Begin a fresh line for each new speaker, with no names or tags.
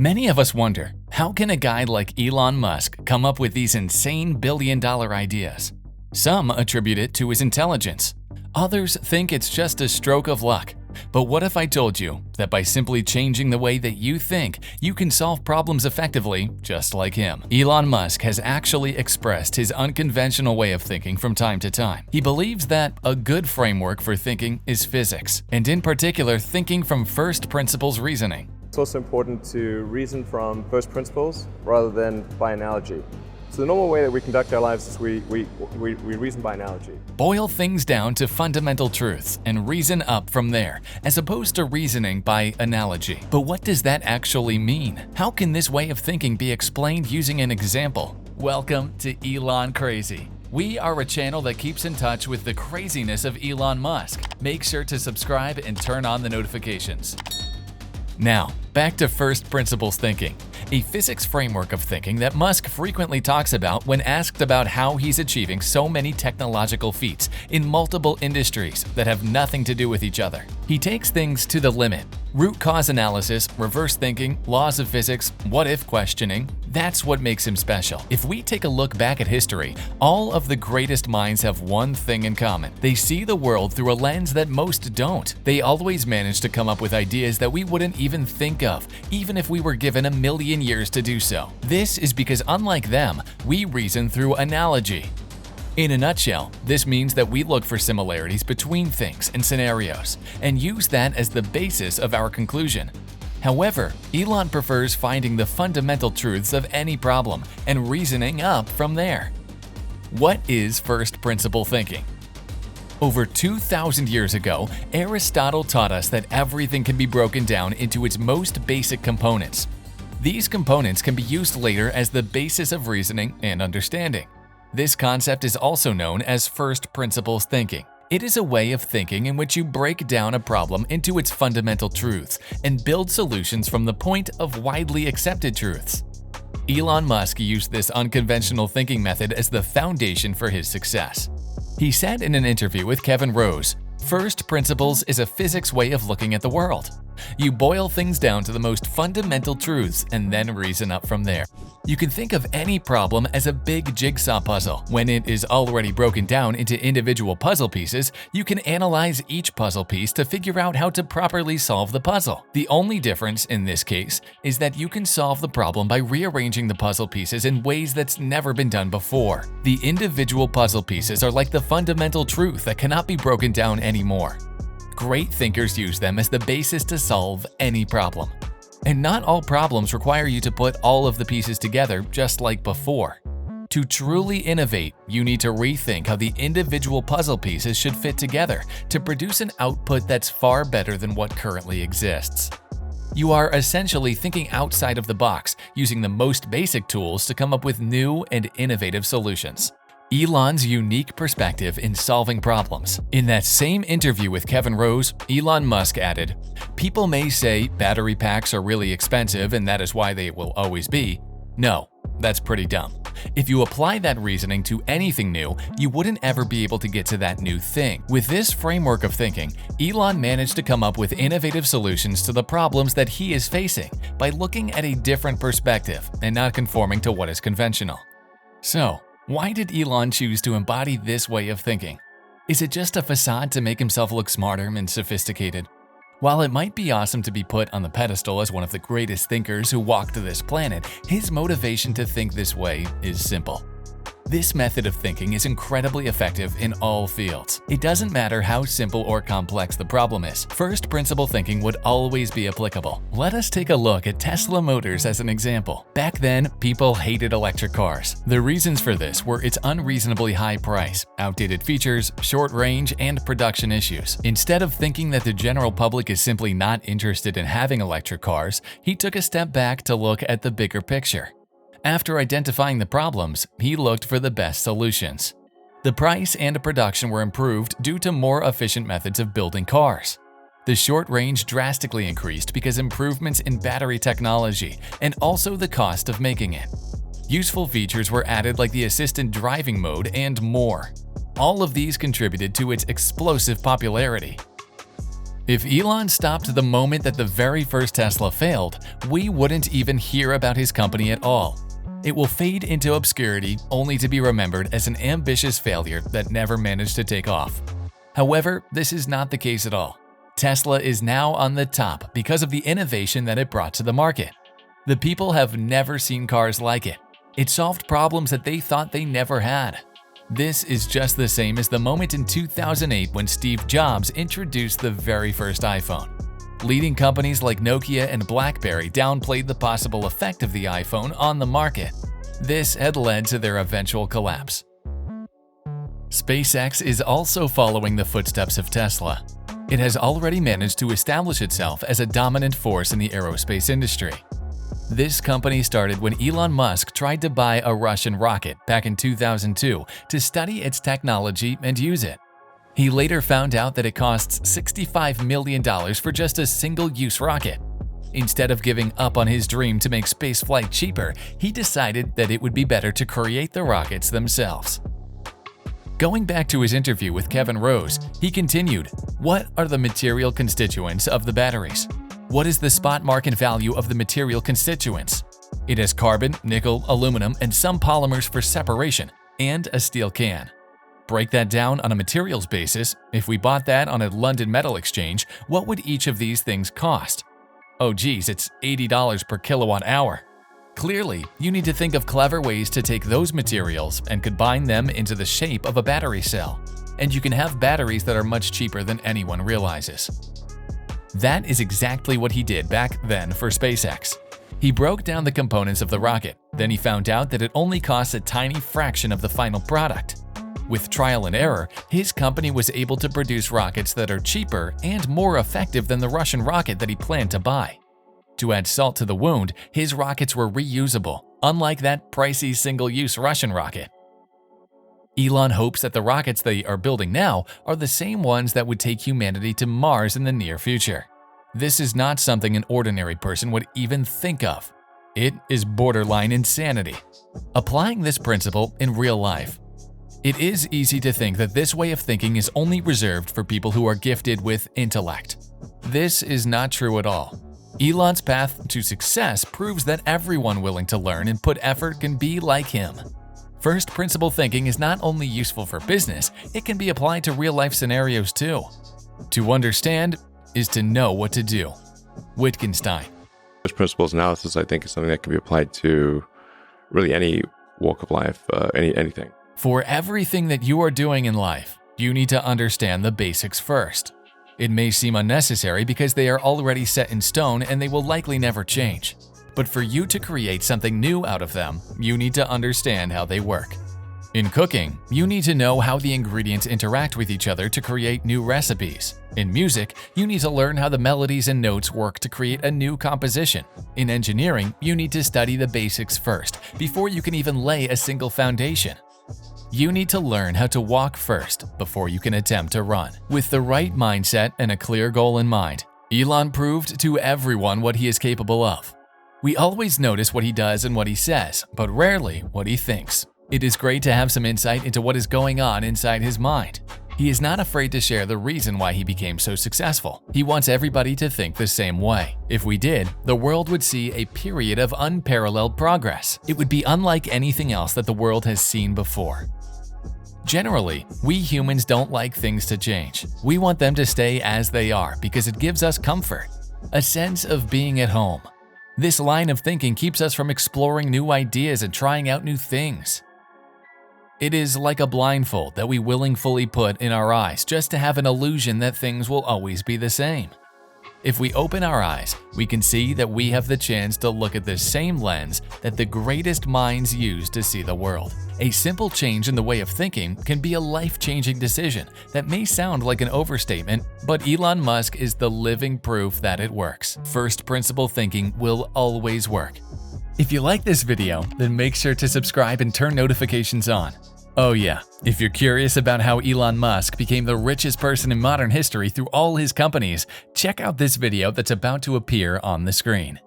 Many of us wonder, how can a guy like Elon Musk come up with these insane billion-dollar ideas? Some attribute it to his intelligence. Others think it's just a stroke of luck. But what if I told you that by simply changing the way that you think, you can solve problems effectively just like him? Elon Musk has actually expressed his unconventional way of thinking from time to time. He believes that a good framework for thinking is physics, and in particular thinking from first principles reasoning.
It's also important to reason from first principles rather than by analogy. So the normal way that we conduct our lives is we reason by analogy.
Boil things down to fundamental truths and reason up from there, as opposed to reasoning by analogy. But what does that actually mean? How can this way of thinking be explained using an example? Welcome to Elon Crazy. We are a channel that keeps in touch with the craziness of Elon Musk. Make sure to subscribe and turn on the notifications. Now, back to first principles thinking, a physics framework of thinking that Musk frequently talks about when asked about how he's achieving so many technological feats in multiple industries that have nothing to do with each other. He takes things to the limit. Root cause analysis, reverse thinking, laws of physics, what-if questioning, that's what makes him special. If we take a look back at history, all of the greatest minds have one thing in common. They see the world through a lens that most don't. They always manage to come up with ideas that we wouldn't even think of, even if we were given 1,000,000 years to do so. This is because unlike them, we reason through analogy. In a nutshell, this means that we look for similarities between things and scenarios, and use that as the basis of our conclusion. However, Elon prefers finding the fundamental truths of any problem and reasoning up from there. What is first principle thinking? Over 2,000 years ago, Aristotle taught us that everything can be broken down into its most basic components. These components can be used later as the basis of reasoning and understanding. This concept is also known as first principles thinking. It is a way of thinking in which you break down a problem into its fundamental truths and build solutions from the point of widely accepted truths. Elon Musk used this unconventional thinking method as the foundation for his success. He said in an interview with Kevin Rose, "First principles is a physics way of looking at the world. You boil things down to the most fundamental truths and then reason up from there." You can think of any problem as a big jigsaw puzzle. When it is already broken down into individual puzzle pieces, you can analyze each puzzle piece to figure out how to properly solve the puzzle. The only difference in this case is that you can solve the problem by rearranging the puzzle pieces in ways that's never been done before. The individual puzzle pieces are like the fundamental truth that cannot be broken down anymore. Great thinkers use them as the basis to solve any problem. And not all problems require you to put all of the pieces together just like before. To truly innovate, you need to rethink how the individual puzzle pieces should fit together to produce an output that's far better than what currently exists. You are essentially thinking outside of the box, using the most basic tools to come up with new and innovative solutions. Elon's unique perspective in solving problems. In that same interview with Kevin Rose, Elon Musk added, "People may say battery packs are really expensive and that is why they will always be. No, that's pretty dumb. If you apply that reasoning to anything new, you wouldn't ever be able to get to that new thing." With this framework of thinking, Elon managed to come up with innovative solutions to the problems that he is facing by looking at a different perspective and not conforming to what is conventional. So, why did Elon choose to embody this way of thinking? Is it just a facade to make himself look smarter and sophisticated? While it might be awesome to be put on the pedestal as one of the greatest thinkers who walked this planet, his motivation to think this way is simple. This method of thinking is incredibly effective in all fields. It doesn't matter how simple or complex the problem is. First principle thinking would always be applicable. Let us take a look at Tesla Motors as an example. Back then, people hated electric cars. The reasons for this were its unreasonably high price, outdated features, short range, and production issues. Instead of thinking that the general public is simply not interested in having electric cars, he took a step back to look at the bigger picture. After identifying the problems, he looked for the best solutions. The price and production were improved due to more efficient methods of building cars. The short range drastically increased because improvements in battery technology and also the cost of making it. Useful features were added like the assistant driving mode and more. All of these contributed to its explosive popularity. If Elon stopped the moment that the very first Tesla failed, we wouldn't even hear about his company at all. It will fade into obscurity only to be remembered as an ambitious failure that never managed to take off. However, this is not the case at all. Tesla is now on the top because of the innovation that it brought to the market. The people have never seen cars like it. It solved problems that they thought they never had. This is just the same as the moment in 2008 when Steve Jobs introduced the very first iPhone. Leading companies like Nokia and BlackBerry downplayed the possible effect of the iPhone on the market. This had led to their eventual collapse. SpaceX is also following the footsteps of Tesla. It has already managed to establish itself as a dominant force in the aerospace industry. This company started when Elon Musk tried to buy a Russian rocket back in 2002 to study its technology and use it. He later found out that it costs $65 million for just a single-use rocket. Instead of giving up on his dream to make spaceflight cheaper, he decided that it would be better to create the rockets themselves. Going back to his interview with Kevin Rose, he continued, "What are the material constituents of the batteries? What is the spot market value of the material constituents? It has carbon, nickel, aluminum, and some polymers for separation, and a steel can. Break that down on a materials basis. If we bought that on a London Metal Exchange, what would each of these things cost? Oh geez, it's $80 per kilowatt hour. Clearly, you need to think of clever ways to take those materials and combine them into the shape of a battery cell. And you can have batteries that are much cheaper than anyone realizes." That is exactly what he did back then for SpaceX. He broke down the components of the rocket, then he found out that it only costs a tiny fraction of the final product. With trial and error, his company was able to produce rockets that are cheaper and more effective than the Russian rocket that he planned to buy. To add salt to the wound, his rockets were reusable, unlike that pricey single-use Russian rocket. Elon hopes that the rockets they are building now are the same ones that would take humanity to Mars in the near future. This is not something an ordinary person would even think of. It is borderline insanity. Applying this principle in real life. It is easy to think that this way of thinking is only reserved for people who are gifted with intellect. This is not true at all. Elon's path to success proves that everyone willing to learn and put effort can be like him. First principle thinking is not only useful for business, it can be applied to real-life scenarios too. To understand is to know what to do. Wittgenstein.
First principles analysis, I think, is something that can be applied to really any walk of life, anything.
For everything that you are doing in life, you need to understand the basics first. It may seem unnecessary because they are already set in stone and they will likely never change. But for you to create something new out of them, you need to understand how they work. In cooking, you need to know how the ingredients interact with each other to create new recipes. In music, you need to learn how the melodies and notes work to create a new composition. In engineering, you need to study the basics first, before you can even lay a single foundation. You need to learn how to walk first before you can attempt to run. With the right mindset and a clear goal in mind, Elon proved to everyone what he is capable of. We always notice what he does and what he says, but rarely what he thinks. It is great to have some insight into what is going on inside his mind. He is not afraid to share the reason why he became so successful. He wants everybody to think the same way. If we did, the world would see a period of unparalleled progress. It would be unlike anything else that the world has seen before. Generally, we humans don't like things to change. We want them to stay as they are because it gives us comfort, a sense of being at home. This line of thinking keeps us from exploring new ideas and trying out new things. It is like a blindfold that we willingly put in our eyes just to have an illusion that things will always be the same. If we open our eyes, we can see that we have the chance to look at the same lens that the greatest minds use to see the world. A simple change in the way of thinking can be a life-changing decision that may sound like an overstatement, but Elon Musk is the living proof that it works. First principle thinking will always work. If you like this video, then make sure to subscribe and turn notifications on. Oh yeah, if you're curious about how Elon Musk became the richest person in modern history through all his companies, check out this video that's about to appear on the screen.